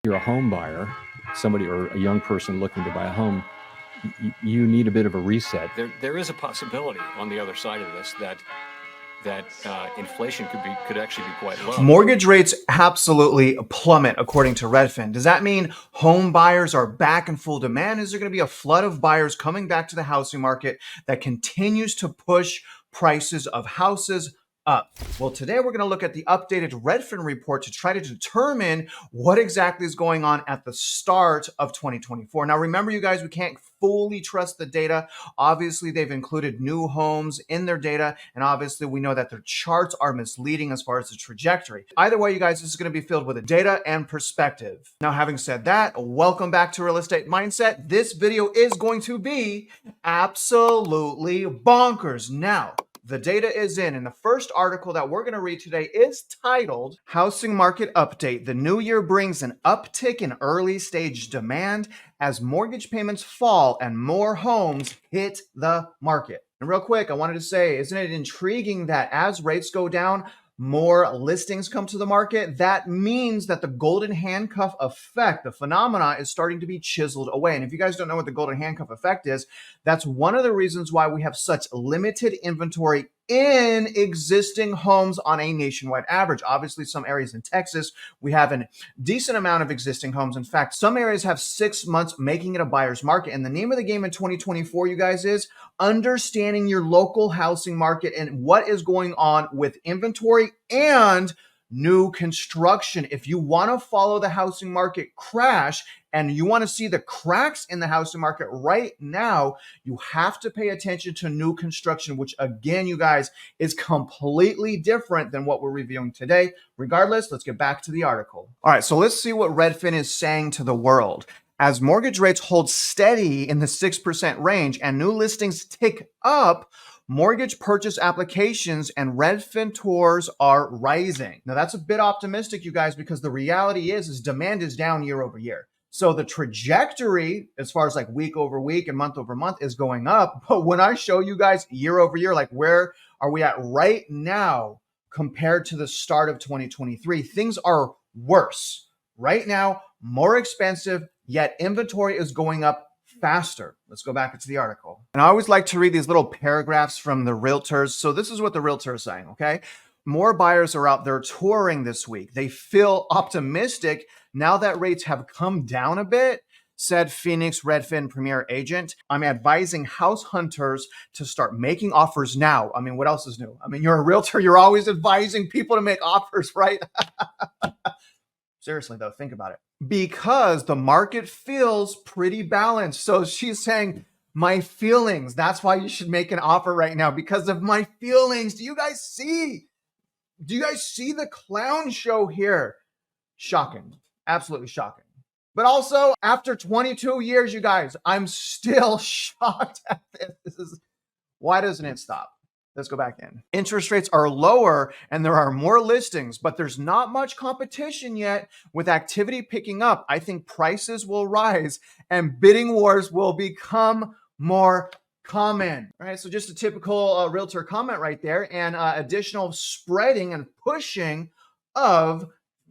you're a home buyer, somebody or a young person looking to buy a home, you need a bit of a reset. There is a possibility on the other side of this that inflation could actually be quite low. Mortgage rates absolutely plummet according to Redfin. Does that mean home buyers are back in full demand? Is there going to be a flood of buyers coming back to the housing market that continues to push prices of houses up? Well, today we're going to look at the updated Redfin report to try to determine what exactly is going on at the start of 2024. Now, remember, you guys, we can't fully trust the data. Obviously, they've included new homes in their data, and obviously we know that their charts are misleading as far as the trajectory. Either way, you guys, this is going to be filled with data and perspective. Now, having said that, welcome back to Real Estate Mindset. This video is going to be absolutely bonkers. Now, the data is in, and the first article that we're going to read today is titled Housing Market Update. The new year brings an uptick in early stage demand as mortgage payments fall and more homes hit the market. And real quick, I wanted to say, isn't it intriguing that as rates go down, more listings come to the market? That means that the golden handcuff effect, the phenomena, is starting to be chiseled away. And if you guys don't know what the golden handcuff effect is, that's one of the reasons why we have such limited inventory in existing homes on a nationwide average. Obviously, some areas in Texas, we have a decent amount of existing homes. In fact, some areas have 6 months, making it a buyer's market. And the name of the game in 2024, you guys, is understanding your local housing market and what is going on with inventory and new construction. If you want to follow the housing market crash and you want to see the cracks in the housing market right now, you have to pay attention to new construction, which again, you guys, is completely different than what we're reviewing today. Regardless, let's get back to the article. All right, so let's see what Redfin is saying to the world. As mortgage rates hold steady in the 6% range and new listings tick up, mortgage purchase applications and Redfin tours are rising. Now that's a bit optimistic, you guys, because the reality is demand is down year over year. So the trajectory as far as like week over week and month over month is going up. But when I show you guys year over year, like where are we at right now compared to the start of 2023, things are worse. Right now, more expensive, yet inventory is going up faster. Let's go back into the article. And I always like to read these little paragraphs from the realtors. So this is what the realtor is saying, okay? More buyers are out there touring this week. They feel optimistic now that rates have come down a bit, said Phoenix Redfin Premier Agent. I'm advising house hunters to start making offers now. I mean, what else is new? I mean, you're a realtor. You're always advising people to make offers, right? Seriously, though, think about it. Because the market feels pretty balanced. So she's saying, my feelings, that's why you should make an offer right now, because of my feelings. Do you guys see? Do you guys see the clown show here? Shocking. Absolutely shocking. But also, after 22 years, you guys, I'm still shocked at this. Why doesn't it stop? Let's go back in. Interest rates are lower and there are more listings, but there's not much competition yet. With activity picking up, I think prices will rise and bidding wars will become more common. All right, so just a typical realtor comment right there, and additional spreading and pushing of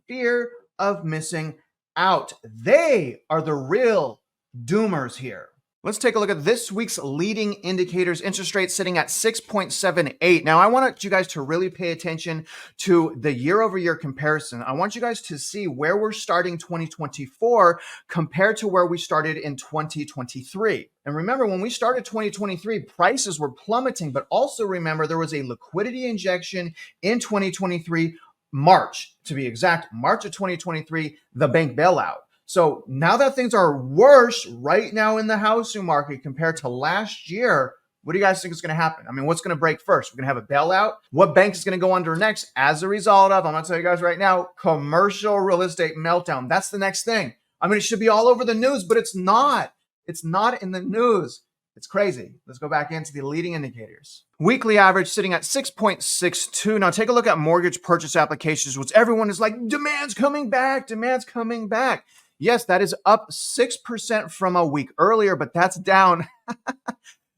fear of missing out. They are the real doomers here. Let's take a look at this week's leading indicators. Interest rates sitting at 6.78. Now, I want you guys to really pay attention to the year over year comparison. I want you guys to see where we're starting 2024 compared to where we started in 2023. And remember, when we started 2023, prices were plummeting, but also remember there was a liquidity injection in 2023, March, to be exact, March of 2023, the bank bailout. So now that things are worse right now in the housing market compared to last year, what do you guys think is going to happen? I mean, what's going to break first? We're going to have a bailout. What bank is going to go under next as a result of, I'm going to tell you guys right now, commercial real estate meltdown. That's the next thing. I mean, it should be all over the news, but it's not. It's not in the news. It's crazy. Let's go back into the leading indicators. Weekly average sitting at 6.62. Now take a look at mortgage purchase applications, which everyone is like, demand's coming back, demand's coming back. Yes, that is up 6% from a week earlier, but that's down.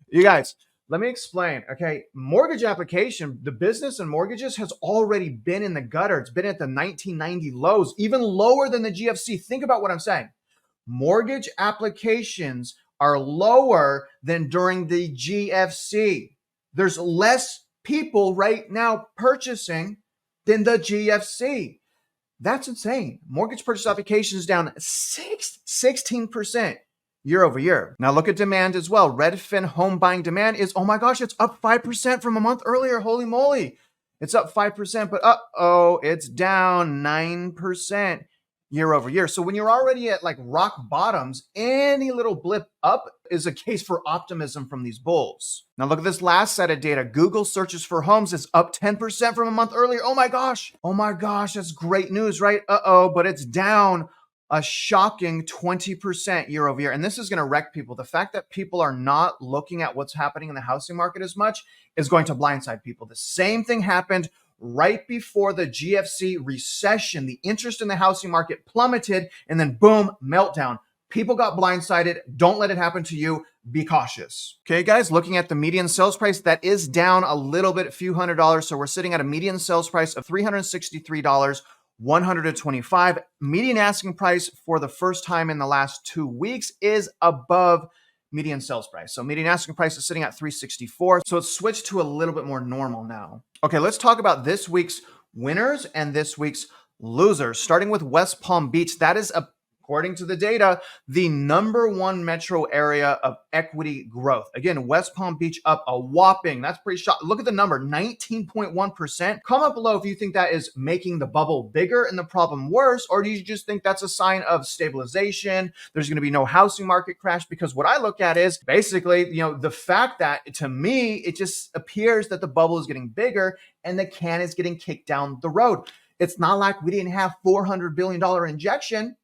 You guys, Let me explain. Okay. Mortgage application, the business and mortgages has already been in the gutter. It's been at the 1990 lows, even lower than the GFC. Think about what I'm saying. Mortgage applications are lower than during the GFC. There's less people right now purchasing than the GFC. That's insane. Mortgage purchase applications down 16% year over year. Now look at demand as well. Redfin home buying demand is, oh my gosh, it's up 5% from a month earlier. Holy moly. It's up 5%, but it's down 9% year over year. So when you're already at like rock bottoms, any little blip up is a case for optimism from these bulls. Now look at this last set of data. Google searches for homes is up 10% from a month earlier. Oh my gosh. Oh my gosh. That's great news, right? But it's down a shocking 20% year over year. And this is going to wreck people. The fact that people are not looking at what's happening in the housing market as much is going to blindside people. The same thing happened right before the GFC recession. The interest in the housing market plummeted and then boom, meltdown. People got blindsided. Don't let it happen to you. Be cautious. Okay, guys, looking at the median sales price, that is down a little bit, a few $100s. So we're sitting at a median sales price of $363. 125. Median asking price for the first time in the last 2 weeks is above median sales price. So median asking price is sitting at 364. So it's switched to a little bit more normal now. Okay, let's talk about this week's winners and this week's losers. Starting with West Palm Beach, that is according to the data, the #1 metro area of equity growth. Again, West Palm Beach up a whopping, that's pretty shocking. Look at the number, 19.1%. Comment below if you think that is making the bubble bigger and the problem worse, or do you just think that's a sign of stabilization? There's going to be no housing market crash? Because what I look at is basically, the fact that to me, it just appears that the bubble is getting bigger and the can is getting kicked down the road. It's not like we didn't have $400 billion injection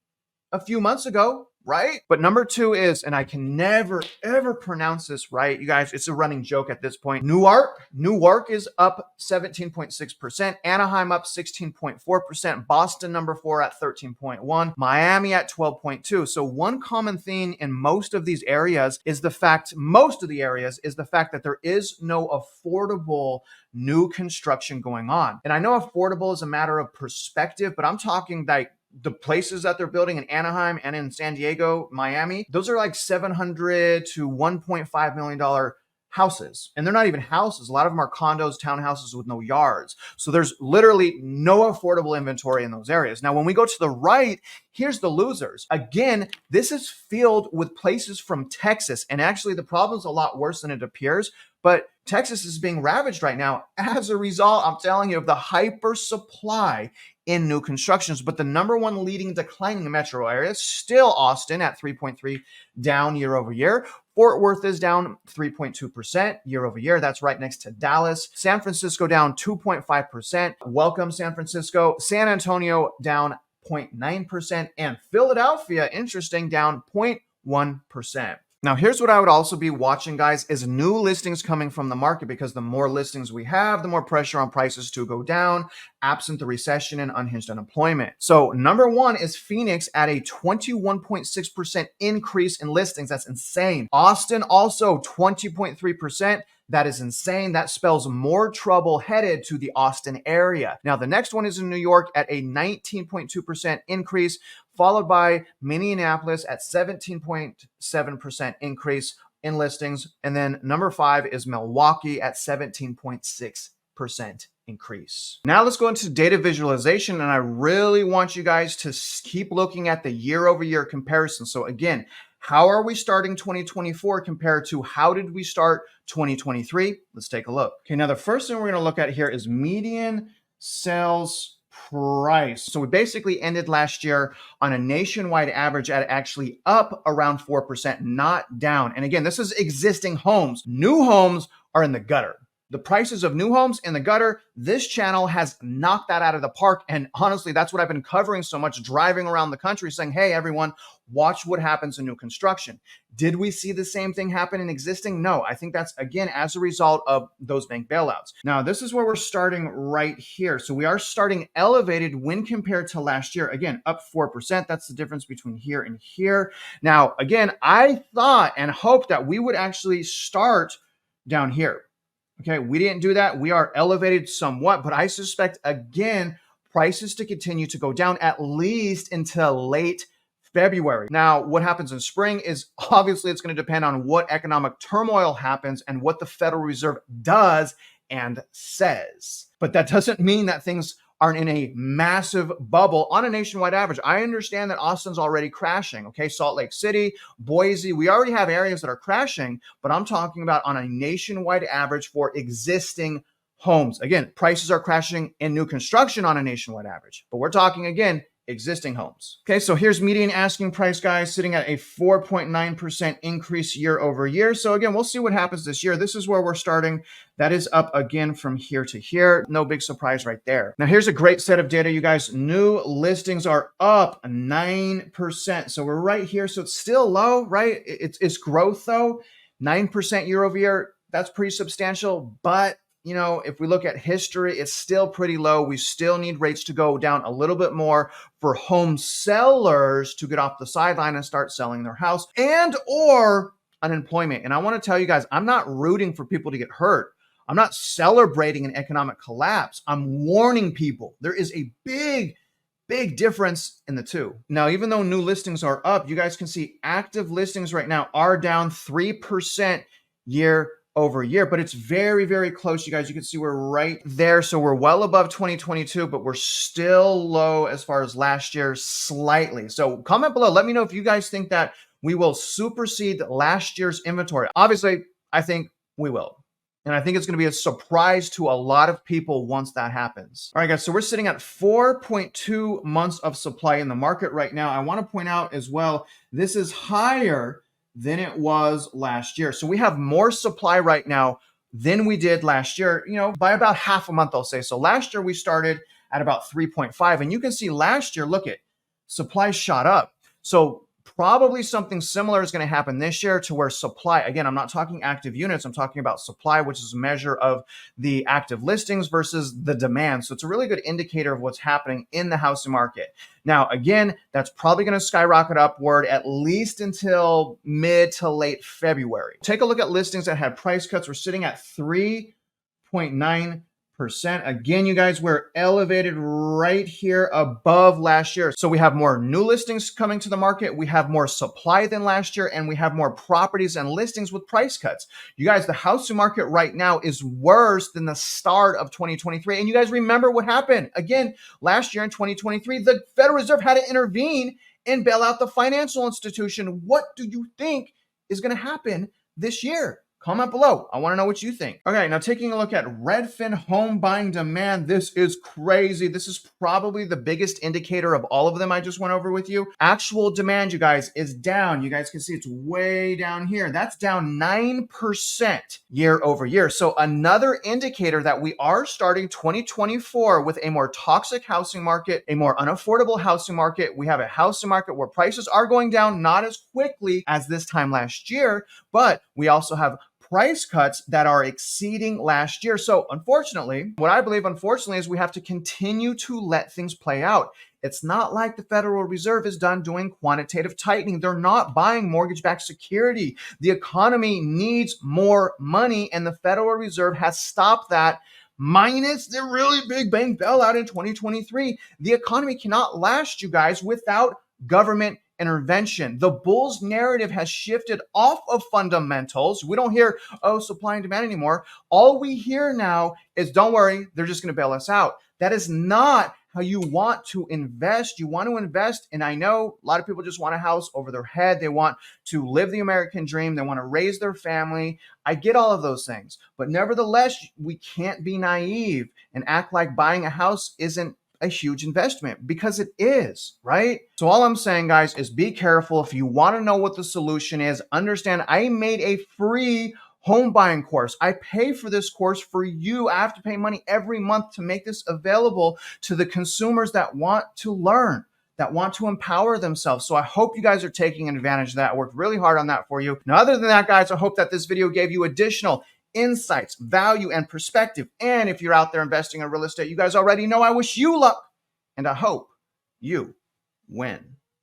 a few months ago, right? But #2 is, and I can never, ever pronounce this right, you guys, it's a running joke at this point. Newark is up 17.6%. Anaheim up 16.4%. Boston #4 at 13.1. Miami at 12.2. So one common theme in most of these areas is the fact that there is no affordable new construction going on. And I know affordable is a matter of perspective, but I'm talking like the places that they're building in Anaheim and in San Diego, Miami, those are like $700 to $1.5 million houses. And they're not even houses. A lot of them are condos, townhouses with no yards. So there's literally no affordable inventory in those areas. Now, when we go to the right, here's the losers. Again, this is filled with places from Texas. And actually, the problem's a lot worse than it appears. But Texas is being ravaged right now as a result, I'm telling you, of the hyper supply in new constructions. But the #1 leading declining metro area is still Austin at 3.3, down year over year. Fort Worth is down 3.2% year over year. That's right next to Dallas. San Francisco down 2.5%. Welcome, San Francisco. San Antonio down 0.9%. And Philadelphia, interesting, down 0.1%. Now, here's what I would also be watching, guys, is new listings coming from the market, because the more listings we have, the more pressure on prices to go down, absent the recession and unhinged unemployment. So #1 is Phoenix at a 21.6% increase in listings. That's insane. Austin also 20.3%. That is insane. That spells more trouble headed to the Austin area. Now, the next one is in New York at a 19.2% increase, followed by Minneapolis at 17.7% increase in listings. And then #5 is Milwaukee at 17.6% increase. Now let's go into data visualization. And I really want you guys to keep looking at the year over year comparison. So again, how are we starting 2024 compared to how did we start 2023? Let's take a look. Okay, now the first thing we're going to look at here is median sales price. So we basically ended last year on a nationwide average at actually up around 4%, not down. And again, this is existing homes. New homes are in the gutter. The prices of new homes in the gutter, this channel has knocked that out of the park. And honestly, that's what I've been covering so much, driving around the country saying, hey, everyone, watch what happens in new construction. Did we see the same thing happen in existing? No, I think that's, again, as a result of those bank bailouts. Now, this is where we're starting right here. So we are starting elevated when compared to last year. Again, up 4%. That's the difference between here and here. Now, again, I thought and hoped that we would actually start down here. Okay, we didn't do that. We are elevated somewhat, but I suspect, again, prices to continue to go down at least until late February. Now, what happens in spring is obviously it's going to depend on what economic turmoil happens and what the Federal Reserve does and says. But that doesn't mean that things aren't in a massive bubble on a nationwide average. I understand that Austin's already crashing. Okay, Salt Lake City, Boise, we already have areas that are crashing, but I'm talking about on a nationwide average for existing homes. Again, prices are crashing in new construction on a nationwide average, but we're talking again, existing homes. Okay, so here's median asking price, guys, sitting at a 4.9% increase year over year. So again, we'll see what happens this year. This is where we're starting. That is up again from here to here. No big surprise right there. Now here's a great set of data, you guys. New listings are up 9%. So we're right here. So it's still low, right? It's growth though. 9% year over year. That's pretty substantial, but you know, if we look at history, it's still pretty low. We still need rates to go down a little bit more for home sellers to get off the sideline and start selling their house and or unemployment. And I want to tell you guys, I'm not rooting for people to get hurt. I'm not celebrating an economic collapse. I'm warning people. There is a big difference in the two. Now, even though new listings are up, you guys can see active listings right now are down 3% year over year, but it's very close. You guys, you can see we're right there. So we're well above 2022, but we're still low as far as last year slightly. So comment below. Let me know if you guys think that we will supersede last year's inventory. Obviously, I think we will. And I think it's going to be a surprise to a lot of people once that happens. All right, guys, so we're sitting at 4.2 months of supply in the market right now. I want to point out as well, this is higher than it was last year. So we have more supply right now than we did last year, you know, by about half a month, I'll say. So last year we started at about 3.5. And you can see last year, look at supply shot up. So probably something similar is going to happen this year to where supply, again, I'm not talking active units, I'm talking about supply, which is a measure of the active listings versus the demand. So it's a really good indicator of what's happening in the housing market. Now, again, that's probably going to skyrocket upward at least until mid to late February. Take a look at listings that had price cuts. We're sitting at 3.9%. Again, you guys, we're elevated right here above last year. So we have more new listings coming to the market. We have more supply than last year, and we have more properties and listings with price cuts. You guys, the housing market right now is worse than the start of 2023. And you guys remember what happened. Again, last year in 2023, the Federal Reserve had to intervene and bail out the financial institution. What do you think is going to happen this year? Comment below. I want to know what you think. Okay, now taking a look at Redfin home buying demand. This is crazy. This is probably the biggest indicator of all of them I just went over with you. Actual demand, you guys, is down. You guys can see it's way down here. That's down 9% year over year. So another indicator that we are starting 2024 with a more toxic housing market, a more unaffordable housing market. We have a housing market where prices are going down not as quickly as this time last year, but we also have price cuts that are exceeding last year. So unfortunately, what I believe unfortunately is we have to continue to let things play out. It's not like the Federal Reserve is done doing quantitative tightening. They're not buying mortgage-backed security. The economy needs more money, and the Federal Reserve has stopped that. Minus the really big bank bailout in 2023. The economy cannot last, you guys, without government intervention. The bull's narrative has shifted off of fundamentals. We don't hear, oh, supply and demand anymore. All we hear now is, don't worry, they're just going to bail us out. That is not how you want to invest. You want to invest, and I know a lot of people just want a house over their head. They want to live the American dream. They want to raise their family. I get all of those things, but nevertheless, we can't be naive and act like buying a house isn't a huge investment, because it is, right? So all I'm saying, guys, is be careful. If you want to know what the solution is, understand I made a free home buying course. I pay for this course for you. I have to pay money every month to make this available to the consumers that want to learn, that want to empower themselves. So I hope you guys are taking advantage of that. I worked really hard on that for you. Now, other than that, guys, I hope that this video gave you additional insights, value, and perspective. And if you're out there investing in real estate, you guys already know I wish you luck, and I hope you win.